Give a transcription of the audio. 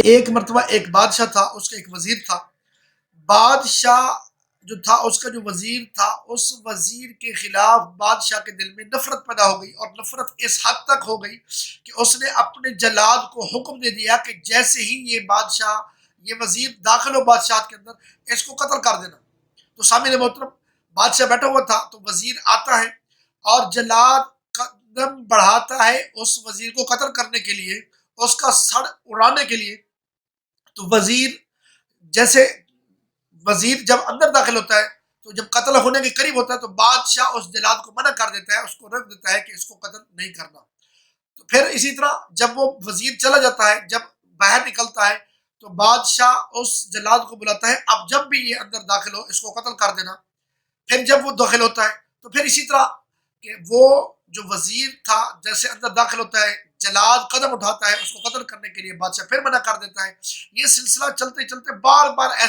ایک مرتبہ ایک بادشاہ تھا، اس کا ایک وزیر تھا۔ بادشاہ جو تھا، اس کا جو وزیر تھا، اس وزیر کے خلاف بادشاہ کے دل میں نفرت پیدا ہو گئی، اور نفرت اس حد تک ہو گئی کہ اس نے اپنے جلاد کو حکم دے دیا کہ جیسے ہی یہ وزیر داخل ہو بادشاہت کے اندر، اس کو قتل کر دینا۔ تو سامنے محترم، بادشاہ بیٹھا ہوا تھا، تو وزیر آتا ہے اور جلاد قدم بڑھاتا ہے اس وزیر کو قتل کرنے کے لیے، اس کا سر اڑانے کے لیے۔ تو جیسے وزیر جب اندر داخل ہوتا ہے، تو جب قتل ہونے کے قریب ہوتا ہے، تو بادشاہ اس جلاد کو منع کر دیتا ہے، اس کو رکھ دیتا ہے کہ اس کو قتل نہیں کرنا۔ تو پھر اسی طرح جب وہ وزیر چلا جاتا ہے، جب باہر نکلتا ہے، تو بادشاہ اس جلاد کو بلاتا ہے، اب جب بھی یہ اندر داخل ہو، اس کو قتل کر دینا۔ پھر جب وہ داخل ہوتا ہے، تو پھر اسی طرح کہ وہ جو وزیر تھا جیسے اندر داخل ہوتا ہے، جلاد قدم اٹھاتا ہے اس کو قتل کرنے کے لیے، بادشاہ پھر منع کر دیتا ہے۔ یہ سلسلہ چلتے چلتے بار بار ایسے